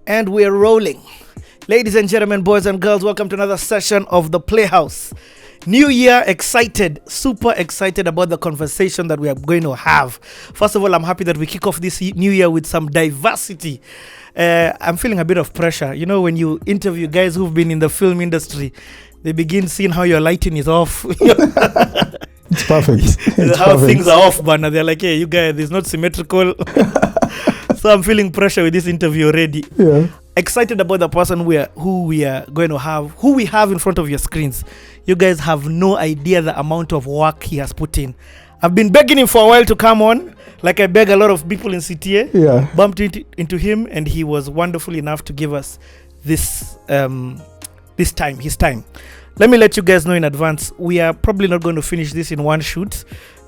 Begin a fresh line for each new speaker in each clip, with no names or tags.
And we're rolling. Ladies and gentlemen, boys and girls, welcome to another session of the Playhouse. New year, excited, super excited about the conversation that we are going to have. First of all, I'm happy that we kick off this new year with some diversity. I'm feeling a bit of pressure. You know, when you interview guys who've been in the film industry, they begin seeing how your lighting is off.
It's perfect. It's
how
perfect.
things are off, but they're like, hey, you guys, it's not symmetrical. So I'm feeling pressure with this interview already.
Yeah.
Excited about the person who we have in front of your screens. You guys have no idea the amount of work he has put in. I've been begging him for a while to come on, like I beg a lot of people in CTA.
Yeah.
Bumped into him, and he was wonderful enough to give us his time. Let me let you guys know in advance, we are probably not going to finish this in one shoot.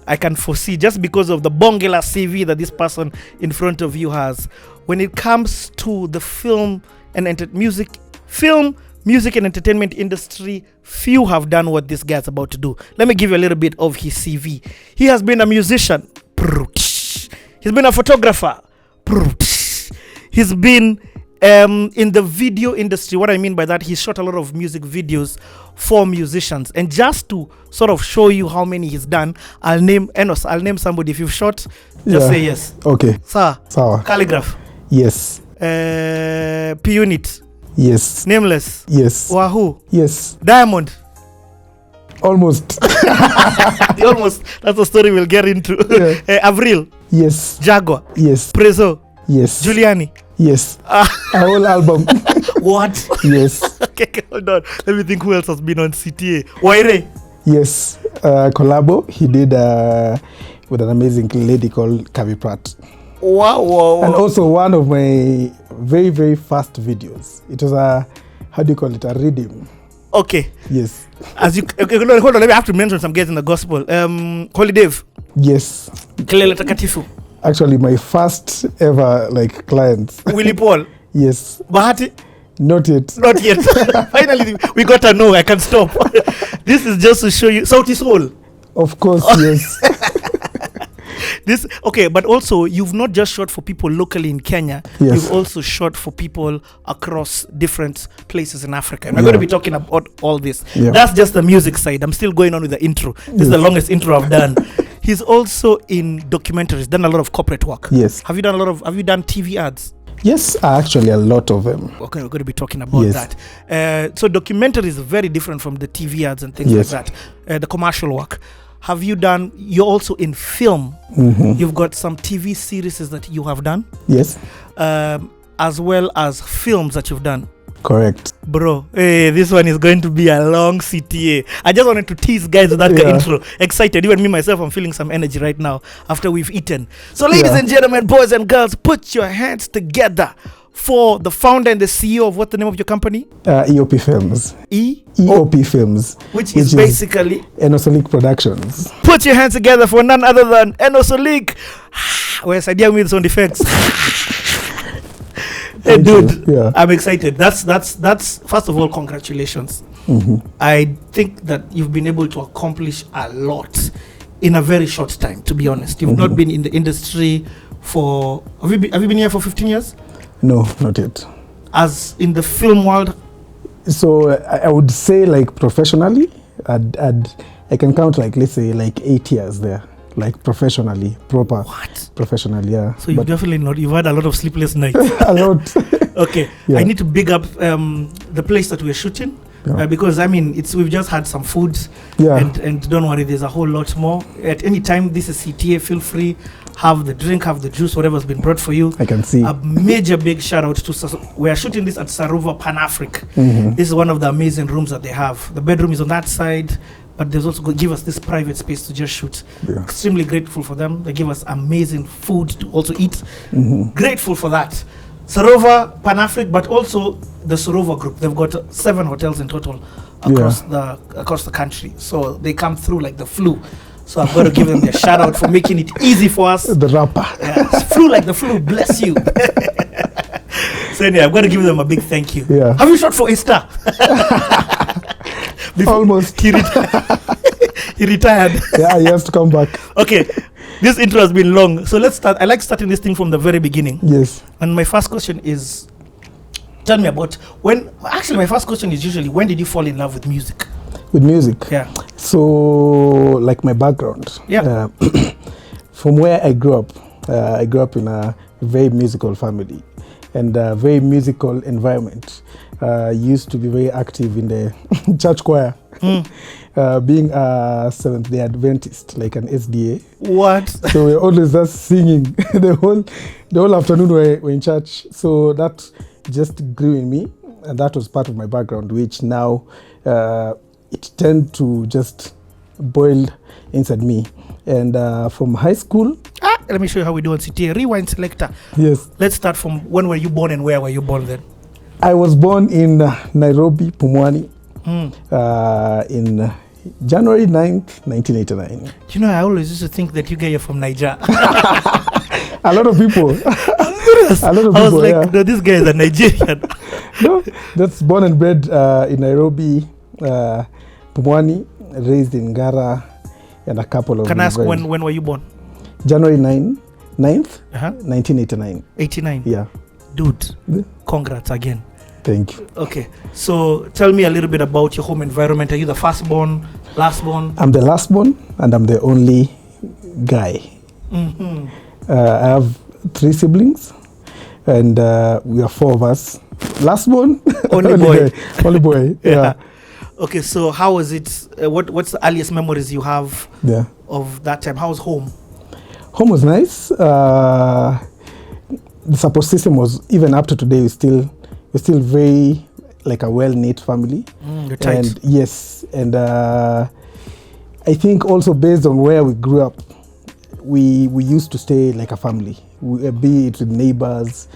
I can foresee, just because of the bongela CV that this person in front of you has. When it comes to the film, music and entertainment industry, few have done what this guy's about to do. Let me give you a little bit of his CV. He has been a musician. He's been a photographer. He's been in the video industry. What I mean by that, he shot a lot of music videos for musicians. And just to sort of show you how many he's done, I'll name Enos. I'll name somebody. If you've shot, just say yes.
Okay.
Sir.
Sawa.
Calligraph.
Yes.
P-Unit.
Yes.
Nameless.
Yes.
Wahoo.
Yes.
Diamond.
Almost.
Almost. That's a story we'll get into.
Yeah.
Avril.
Yes.
Jaguar.
Yes.
Prezzo.
Yes.
Giuliani.
Yes. A whole album.
What?
Yes.
Okay, hold on. Let me think who else has been on CTA. Waire.
Yes. Collabo. He did with an amazing lady called Kavi Pratt.
Wow.
And also one of my very, very first videos. It was a rhythm.
Okay.
Yes.
Hold on. Let me have to mention some guys in the gospel. Holy Dave.
Yes.
Kelele Takatifu.
Actually, my first ever client.
Willie Paul.
Yes.
Bahati.
Not yet.
Not yet. Finally, we got to know. I can stop. This is just to show you. Sauti Soul.
Of course, yes.
But also you've not just shot for people locally in Kenya.
Yes.
You've also shot for people across different places in Africa. And we're going to be talking about all this.
Yeah.
That's just the music side. I'm still going on with the intro. This is the longest intro I've done. He's also in documentaries, done a lot of corporate work.
Yes.
Have you done TV ads?
Yes, actually a lot of them.
Okay, we're going to be talking about that. So documentary is very different from the TV ads and things like that. The commercial work. You're also in film.
Mm-hmm.
You've got some TV series that you have done.
Yes.
As well as films that you've done.
Correct.
Bro, this one is going to be a long CTA. I just wanted to tease guys with that intro. Excited. Even me myself, I'm feeling some energy right now after we've eaten. So ladies and gentlemen, boys and girls, put your hands together for the founder and the CEO of what's the name of your company?
EOP Films.
EOP
Films.
Which is basically
Enosolik Productions.
Put your hands together for none other than Enosolik. Where's idea with sound effects? Hey, dude, I'm excited. That's first of all, congratulations.
Mm-hmm.
I think that you've been able to accomplish a lot in a very short time, to be honest. You've not been in the industry for... Have you been here for 15 years?
No, not yet.
As in the film world?
So I would say professionally, I can count let's say 8 years there. Professionally, proper.
What?
Professionally, yeah.
So you've you've had a lot of sleepless nights.
A lot.
Okay. Yeah. I need to big up the place that we're shooting. Yeah. Because we've just had some food.
Yeah.
And don't worry, there's a whole lot more. At any time, this is CTA, feel free. Have the drink, have the juice, whatever's been brought for you.
I can see.
A major big shout out to we're shooting this at Saruva Pan-Afric.
Mm-hmm.
This is one of the amazing rooms that they have. The bedroom is on that side, but there's also give us this private space to just shoot. Yeah. Extremely grateful for them. They give us amazing food to also eat. Mm-hmm. Grateful for that. Saruva Pan-Afric, but also the Saruva group. They've got 7 hotels in total across the country. So they come through like the flu. So I've got to give them their shout out for making it easy for us.
The rapper.
Yeah, flew like the flu, bless you. So anyway, I've got to give them a big thank you.
Yeah.
Have you shot for a star?
Almost.
He retired.
Yeah, he has to come back.
Okay, this intro has been long. So let's start. I like starting this thing from the very beginning.
Yes.
And my first question is, Tell me about when. Actually, my first question is usually, when did you fall in love with music?
With music?
Yeah.
So, like my background.
Yeah.
From where I grew up in a very musical family and a very musical environment. Used to be very active in the church choir. Being a Seventh-day Adventist, like an SDA.
What?
So we're always just singing the whole afternoon we're in church. So that just grew in me, and that was part of my background, which now it tend to just boil inside me. And from high school.
Let me show you how we do on CTA. Rewind selector.
Yes.
Let's start from when were you born and where were you born then?
I was born in Nairobi, Pumwani, in January 9th, 1989.
You know, I always used to think that you guys are from Niger.
A lot of people.
I was like, no, this guy is a Nigerian.
No, that's born and bred in Nairobi, Pumwani, raised in Ngara, and a couple of...
Can I ask when were you born?
January 9th, 1989.
89?
Yeah.
Dude, congrats again.
Thank you.
Okay, so tell me a little bit about your home environment. Are you the firstborn, lastborn?
I'm the lastborn, and I'm the only guy. I have 3 siblings, and we are 4 of us. Lastborn,
only boy.
Only boy. Yeah.
Okay, so how was it? What's the earliest memories you have of that time? How was home?
Home was nice. The support system was, even up to today, we're still very like a well-knit family.
You're tight.
And yes, and I think also based on where we grew up, we used to stay like a family. Be it with neighbors,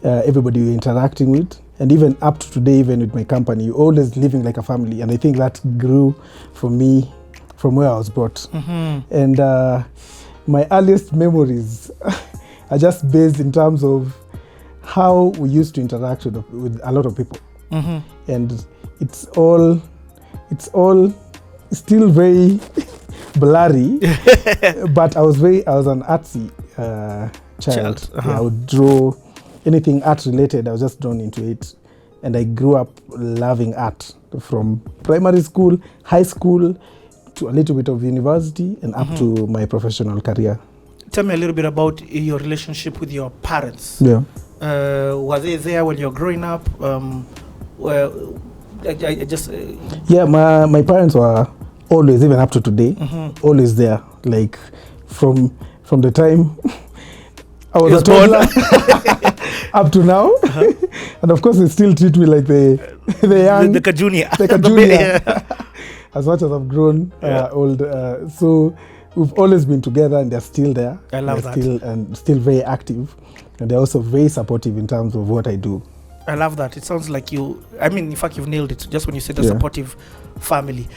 everybody we're interacting with, and even up to today, even with my company, you're always living like a family. And I think that grew for me from where I was brought. And my earliest memories are just based in terms of how we used to interact with a lot of people. And it's all still very blurry, but I was an artsy child. Yeah, I would draw anything art related. I was just drawn into it, and I grew up loving art from primary school, high school, to a little bit of university, and up to my professional career.
Tell me a little bit about your relationship with your parents.
Yeah.
Was they there when you were growing up?
Yeah, my parents were always, even up to today, always there. Like from the time I was a toddler up to now, and of course they still treat me like the young,
the junior,
as much as I've grown old. So we've always been together, and they're still there.
I love that.
Still very active, and they're also very supportive in terms of what I do.
I love that. It sounds like in fact, you've nailed it. Just when you said a supportive family.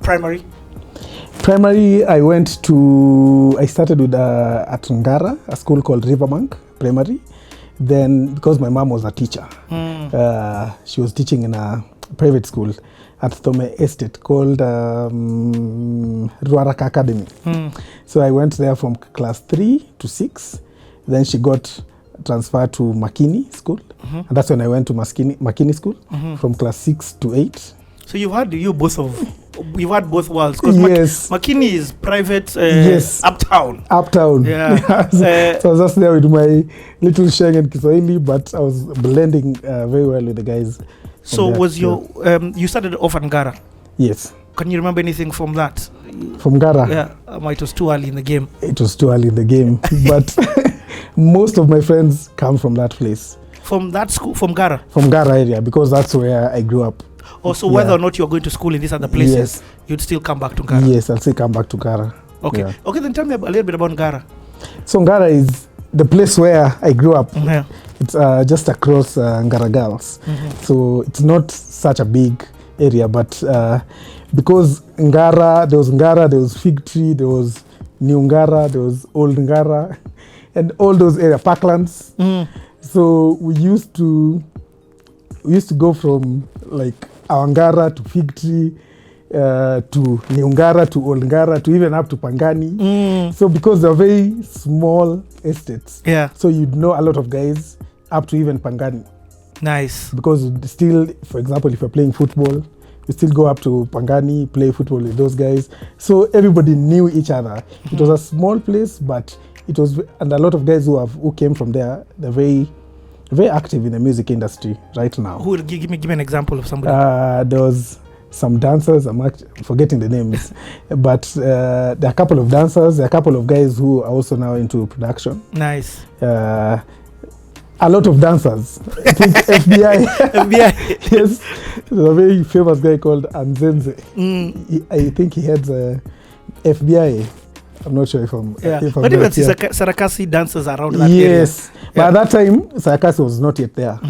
Primary, I started with at Ngara, a school called Riverbank Primary. Then, because my mom was a teacher, she was teaching in a private school at Thome Estate called Ruaraka Academy. So I went there from class 3 to 6. Then she got transferred to Makini School. And that's when I went to Makini School from class 6 to 8. So you've had both worlds.
Yes.
Makini is private,
yes.
Uptown.
Yeah. So I was just there with my little Schengen Kiswahili, but I was blending very well with the guys.
So was you started off at Ngara?
Yes.
Can you remember anything from that?
From Ngara?
Yeah. It was too early in the game.
It was too early in the game, but most of my friends come from that place.
From that school, from Ngara?
From Ngara area, because that's where I grew up.
So whether or not you're going to school in these other places, you'd still come back to Ngara?
Yes, I'll still come back to Ngara.
Okay. Yeah. Okay, then tell me a little bit about Ngara.
So Ngara is the place where I grew up. It's just across Ngara Girls. So it's not such a big area, but because Ngara, there was Fig Tree, there was New Ngara, there was Old Ngara, and all those areas, Parklands. So we used to go from like our Ngara to Fig Tree to New Ngara to Old Ngara to even up to Pangani. So because they're very small estates, so you'd know a lot of guys up to even Pangani.
Nice.
Because still, for example, if you're playing football, you still go up to Pangani, play football with those guys. So everybody knew each other. It was a small place, but it was, and a lot of guys who came from there, they're very, very active in the music industry right now.
Who give me an example of somebody?
There was some dancers. I'm forgetting the names, but there are a couple of dancers. There are a couple of guys who are also now into production.
Nice.
A lot of dancers. I think FBI.
FBI.
Yes. There's a very famous guy called Anzenze. I think he heads FBI. I'm not sure if I'm.
Yeah.
If I'm
But even
right, yeah.
Sarakasi dancers around that area.
Yes. But at that time, Sarakasi was not yet there.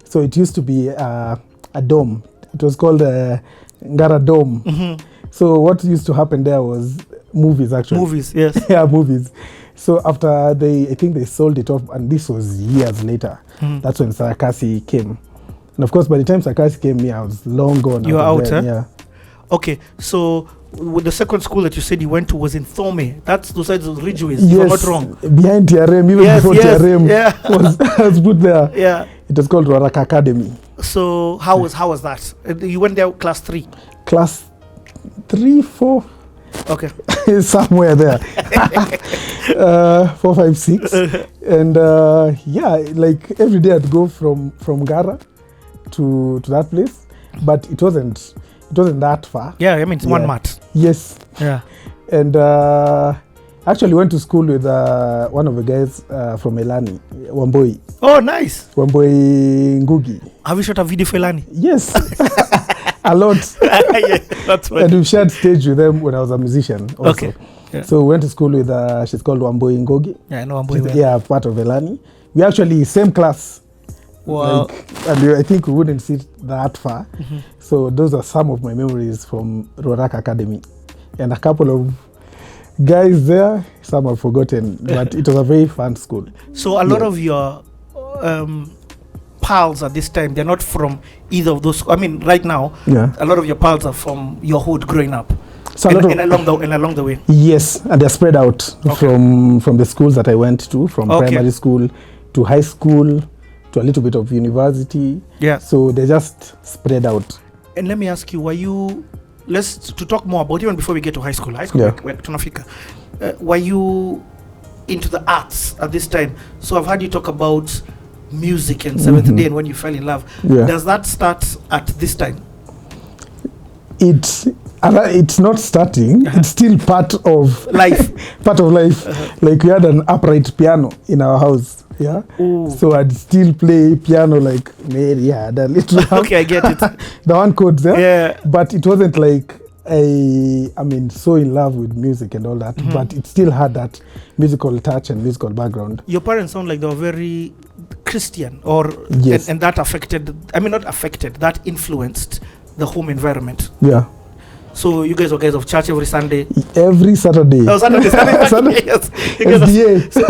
So it used to be a dome. It was called Ngara Dome. So what used to happen there was movies, actually.
Movies, yes.
Yeah, movies. So after I think they sold it off, and this was years later. That's when Sarakasi came. And of course, by the time Sarakasi came, I was long gone.
You were out, huh?
Yeah.
Okay, so with the second school that you said you went to was in Thome. That's those sides of Ridgeways,
Yes,
if I'm not wrong.
behind TRM, even before TRM
Yeah.
was put there.
Yeah.
It was called Ruaraka Academy.
So how was that? You went there class 3?
Class 3, 4,
Okay.
somewhere there. 4, 5, 6. And yeah, like every day I'd go from Gara to that place, but it wasn't that far.
Yeah, I mean it's one mat.
Yes.
Yeah.
And actually went to school with one of the guys from Elani, Wamboi.
Oh, nice.
Wamboi Ngugi.
Have you shot a video for Elani?
Yes. A lot.
Yeah, that's funny.
And we shared stage with them when I was a musician also.
Okay. Yeah.
So we went to school with, she's called Wamboi Ngugi.
Yeah, I know Wamboi well.
Yeah, part of Elani. We actually, same class.
Wow.
And I think we wouldn't sit that far. So those are some of my memories from Ruaraka Academy. And a couple of guys there, some I've forgotten, but it was a very fun school.
So a lot of your pals at this time, they're not from either of those. I mean, right now, a lot of your pals are from your hood growing up.
So
and along the way.
Yes, and they're spread out from the schools that I went to, from primary school to high school to a little bit of university.
Yeah.
So they just spread out.
And let me ask you, to talk more about, even before we get to high school, were you into the arts at this time? So I've heard you talk about music and Seventh Day and when you fell in love. Does that start at this time?
It's not starting. It's still part of
life.
Part of life. Like we had an upright piano in our house. Yeah. Ooh. So I'd still play piano like the little.
Okay, I get it.
The one chords there.
Yeah.
But it wasn't like I mean so in love with music and all that. But it still had that musical touch and musical background.
Your parents sound like they were very Christian, or and that affected. I mean, not affected. That influenced the home environment.
Yeah.
So you guys were guys of church every Sunday?
Every Saturday.
Oh, Saturday.
Yes. SDA.
So,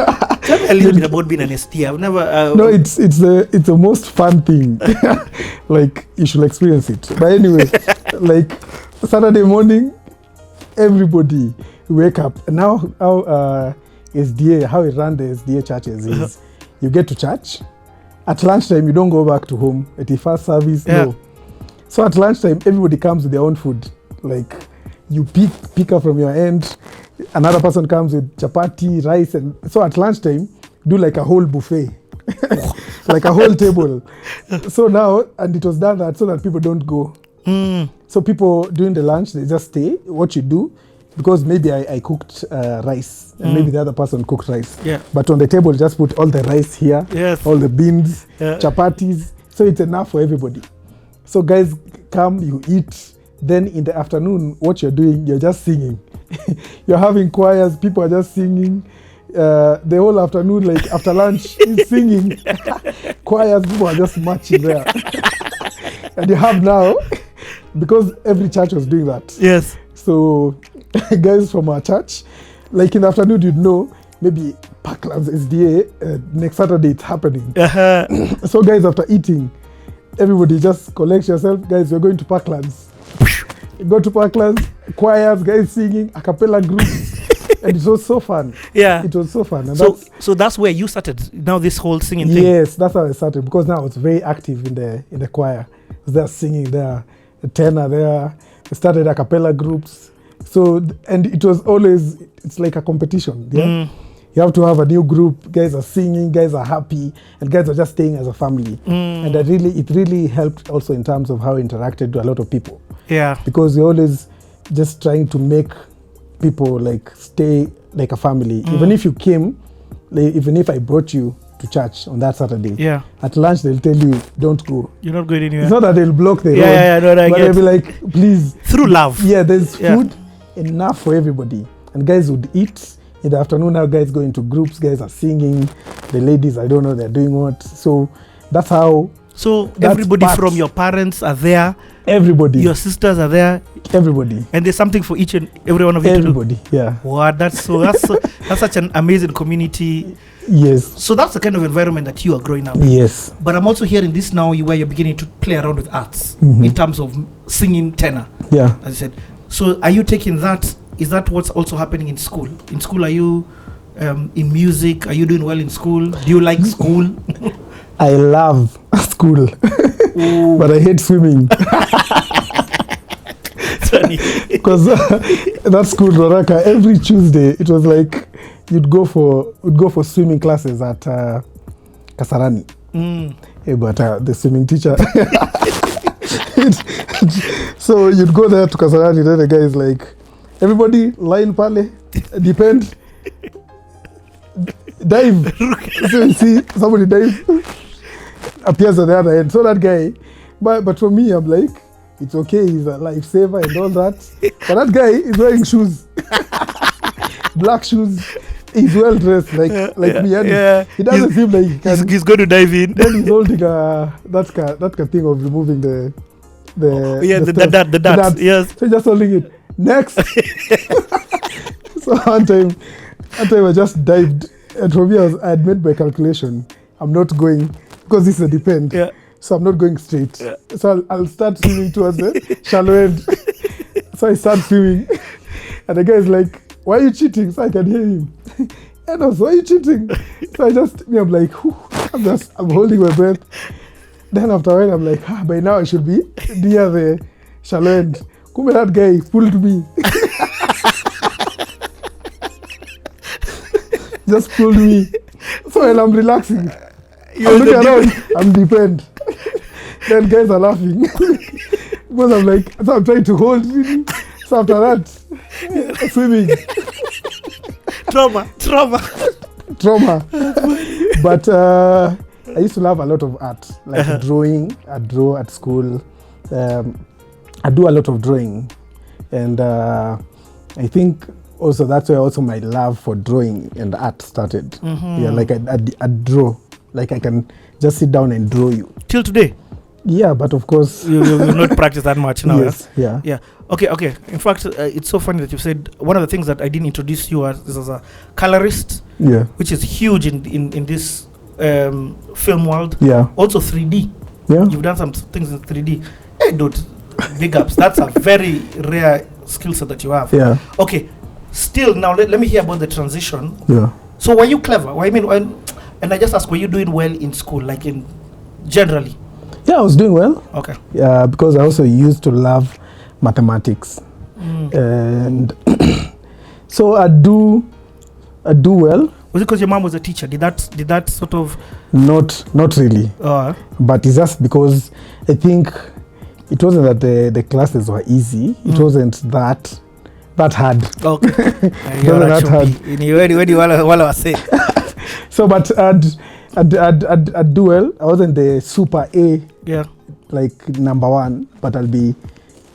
tell me a little bit about being an SDA. I've never...
no, it's the most fun thing. Like, you should experience it. But anyway, like, Saturday morning, everybody wake up. And now, how SDA, how we run the SDA churches is, you get to church. At lunchtime, you don't go back to home. At the first service, no. So at lunchtime, everybody comes with their own food. Like you pick up from your end, another person comes with chapati, rice, and so at lunchtime do like a whole buffet, like a whole table. So now, and it was done that so that people don't go. So people during the lunch they just stay. What you do, because maybe I cooked rice and maybe the other person cooked rice. Yeah. But on the table just put all the rice here, all the beans, chapatis. So it's enough for everybody. So guys come, you eat. Then in the afternoon, what you're doing, you're just singing. You're having choirs, people are just singing. The whole afternoon, like after lunch, is singing. Choirs, people are just marching there. And you have now, because every church was doing that. Yes. So guys from our church, like in the afternoon, you'd know, maybe Parklands SDA, next Saturday it's happening. So guys, after eating, everybody just collect yourself. Guys, we're going to Parklands. You go to Parklands, choirs, guys singing, a cappella groups. And it was so fun.
Yeah.
It was so fun. And
So that's where you started now this whole singing thing.
Yes, that's how I started, because now I was very active in the choir. I was there singing there, the tenor there. I started a cappella groups. So, and it was always, it's like a competition. Yeah. You have to have a new group. Guys are singing, guys are happy, and guys are just staying as a family. And it really helped also in terms of how I interacted with a lot of people.
Yeah.
Because you're always just trying to make people like stay like a family. Even if you came, like, even if I brought you to church on that Saturday,
Yeah.
at lunch they'll tell you, don't go.
You're not going anywhere.
It's not that they'll block the road,
Yeah, no, I
but
get.
they'll be like, please.
Through love.
Yeah, there's
Yeah.
food enough for everybody. And guys would eat. In the afternoon now, guys go into groups, guys are singing. The ladies, I don't know, they're doing what. So that's how.
So
That's
everybody
part.
from your parents are there.
Everybody.
Your sisters are there.
Everybody.
And there's something for each and every one of you
Everybody,
to do.
yeah.
Wow, that's such an amazing community.
Yes.
So that's the kind of environment that you are growing up in.
Yes.
But I'm also hearing this now where you're beginning to play around with arts in terms of singing tenor,
Yeah.
as I said. So are you taking that? Is that what's also happening in school? In school, are you in music? Are you doing well in school? Do you like school?
I love school, but I hate swimming. Because that school, Roraka, every Tuesday it was like we'd go for swimming classes at Kasarani. Hey, but the swimming teacher. So you'd go there to Kasarani, then the guy is like, everybody line pale, depend, dive. So you see somebody dive, appears on the other end. So that guy, but for me, I'm like, it's okay, he's a lifesaver and all that. But that guy is wearing shoes, black shoes. He's well dressed, like me. And he doesn't seem like he can.
He's going to dive in.
Then he's holding that thing of removing the
dart. Yes.
So he's just holding it. Next. So one time I just dived, and for me I had made my calculation. I'm not going, because this is a depend.
Yeah.
So I'm not going straight. Yeah. So I'll start swimming towards the shallow end. So I start swimming, and the guy is like, "Why are you cheating?" So I can hear him. And also, why are you cheating? So I'm like, I'm holding my breath. Then after a while, I'm like, by now I should be near the shallow end. Kumbe, that guy pulled me. Just pulled me. So when I'm relaxing, I'm looking around, I'm deep. Then guys are laughing. Because I'm like, so I'm trying to hold me. So after that, swimming. Trauma. But I used to love a lot of art, like drawing. I draw at school. I do a lot of drawing, and I think also that's where also my love for drawing and art started. Yeah, like I draw, like I can just sit down and draw you.
Till today?
Yeah, but of course
you will not practice that much now.
Yes, yeah.
Okay. In fact, it's so funny that you said one of the things that I didn't introduce you as is as a colorist. Yeah, which is huge in this film world. Yeah, also 3D. Yeah, you've done some things in 3D. Hey, dude, big ups. That's a very rare skill set that you have. Yeah. Okay. Still, now let me hear about the transition. Yeah. So were you clever? And I just ask, were you doing well in school, like in generally?
Yeah, I was doing well.
Okay.
Yeah, because I also used to love mathematics, and so I do well.
Was it because your mom was a teacher? Did that sort of?
Not really. But it's just because I think it wasn't that the classes were easy. It wasn't that hard. Okay. It wasn't that hard.
Where do you want to say?
So, but I'd do well. I wasn't the super A. Yeah. Like number one, but I'll be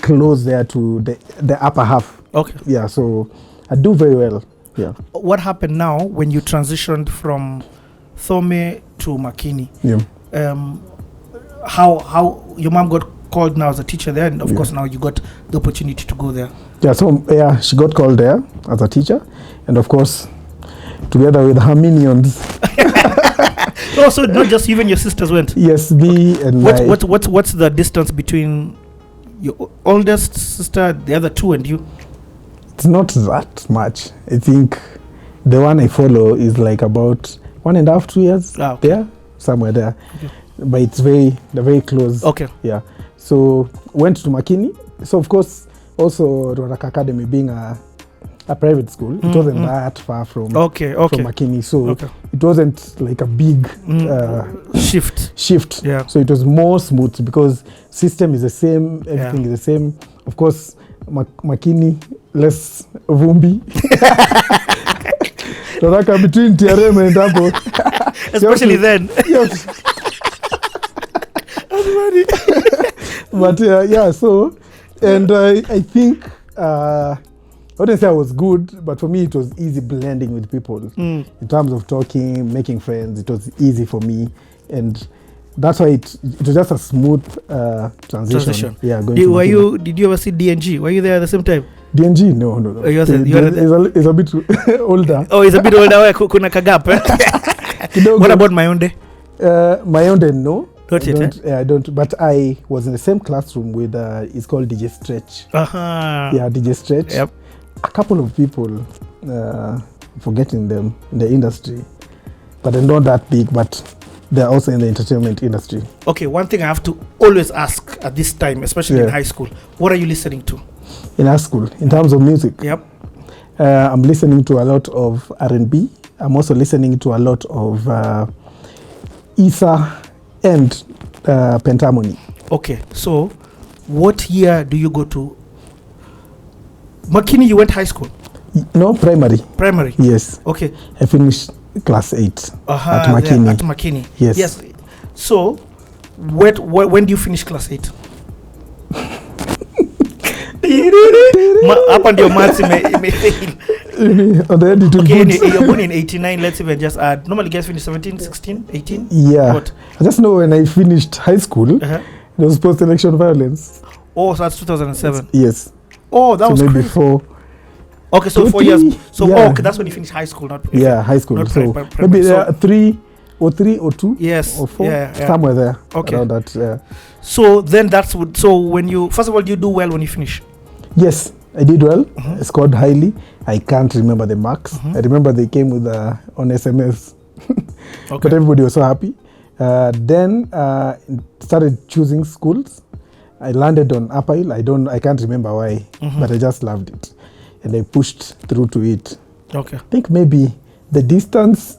close there to the upper half. Okay. Yeah. So I do very well. Yeah.
What happened now when you transitioned from Thome to Makini? Yeah. How your mom got called now as a teacher there, and of course now you got the opportunity to go there.
Yeah. So she got called there as a teacher, and of course, together with her minions.
So not just even your sisters went.
Yes, me and
what's the distance between your oldest sister, the other two, and you?
It's not that much. I think the one I follow is like about 1.5, 2 years there, somewhere there. Okay. But they're very close.
Okay.
Yeah. So went to Makini. So of course, also Rorak Academy being a private school, it wasn't that far from from Makini. So it wasn't like a big shift.
Yeah.
So it was more smooth because system is the same, everything is the same. Of course, Makini less vumbi. Roraka between TRM and Dabo.
Especially then.
Yes. But so, and I think I wouldn't say I was good, but for me it was easy blending with people. In terms of talking, making friends, it was easy for me, and that's why it was just a smooth transition. Yeah, did
you ever see DNG? Were you there at the same time?
DNG? No. It's a bit older.
Oh, it's a bit older. Kuna kagap. What about Mayonde?
Mayonde, no.
I
don't. But I was in the same classroom with, it's called DJ Stretch. Yeah, DJ Stretch.
Yep.
A couple of people, forgetting them in the industry, but they're not that big, but they're also in the entertainment industry.
Okay, one thing I have to always ask at this time, especially in high school, what are you listening to?
In high school, in terms of music?
Yep.
I'm listening to a lot of R&B. I'm also listening to a lot of Isa and Pentamony.
Okay, so what year do you go to? Makini, you went high school?
No, primary.
Primary?
Yes.
Okay.
I finished class 8 at Makini.
At Makini.
Yes.
So, when do you finish class 8? Up on your maths, may fail.
On the end,
you're born in 89, let's even just add. Normally guys finish 17, 16, 18?
Yeah.
What?
I just know when I finished high school, there was post-election violence.
Oh, so that's 2007?
Yes.
Oh, that was
maybe
crazy.
4.
Okay, so 4 years. So, okay, that's when you finished high school, not
high school.
Not
so
maybe
3 or 2?
Yes.
Or 4?
Yeah.
Somewhere there.
Okay.
Around that,
So then so when you, first of all, you do well when you finish?
Yes, I did well. I scored highly. I can't remember the marks. I remember they came with on SMS. But everybody was so happy. Then started choosing schools. I landed on Upper Hill. I can't remember why, but I just loved it. And I pushed through to it.
Okay.
I think maybe the distance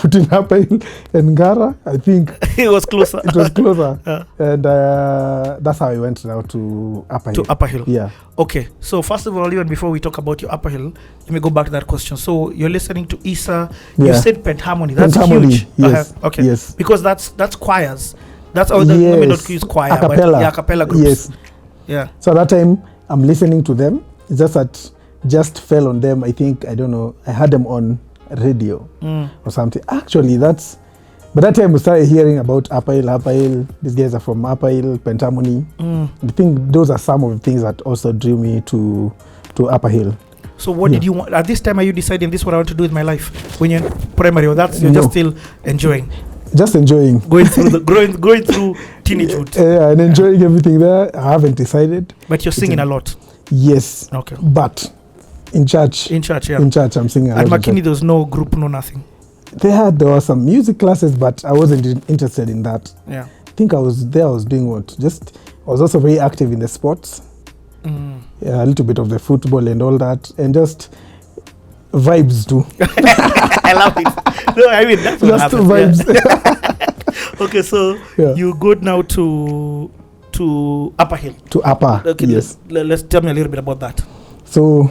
between Upper Hill and Ngara, I think
it was closer.
It was closer. And that's how I went now to Upper Hill.
To Upper Hill.
Yeah.
Okay. So first of all, even before we talk about your Upper Hill, let me go back to that question. So you're listening to Isa. You said Pentamony. That's huge.
Yes.
Okay.
Yes.
Because that's choirs. That's all. Let me not use choir.
Acapella.
But acapella groups.
Yes.
Yeah.
So at that time, I'm listening to them. It's just that just fell on them. I think, I don't know, I had them on radio or something. Actually, by that time we started hearing about Upper Hill. These guys are from Upper Hill, Pentamony. I think those are some of the things that also drew me to Upper Hill.
So what did you want? At this time, are you deciding this is what I want to do with my life? When you're in primary, or you're just still enjoying?
Just enjoying.
Going through going through teenagehood.
And enjoying everything there. I haven't decided.
But you're singing a lot.
Yes.
Okay.
But in church.
In church, yeah.
In church, I'm singing a lot.
At Makini, there was no group, no nothing.
There were some music classes, but I wasn't interested in that.
Yeah.
I think I was doing what? I was also very active in the sports. Yeah, a little bit of the football and all that. And just vibes too.
I love it. No, I mean, that's what
just
happens.
vibes.
Yeah. Okay, so you go now to Upper Hill.
To Upper,
okay,
yes.
Let's tell me a little bit about that.
So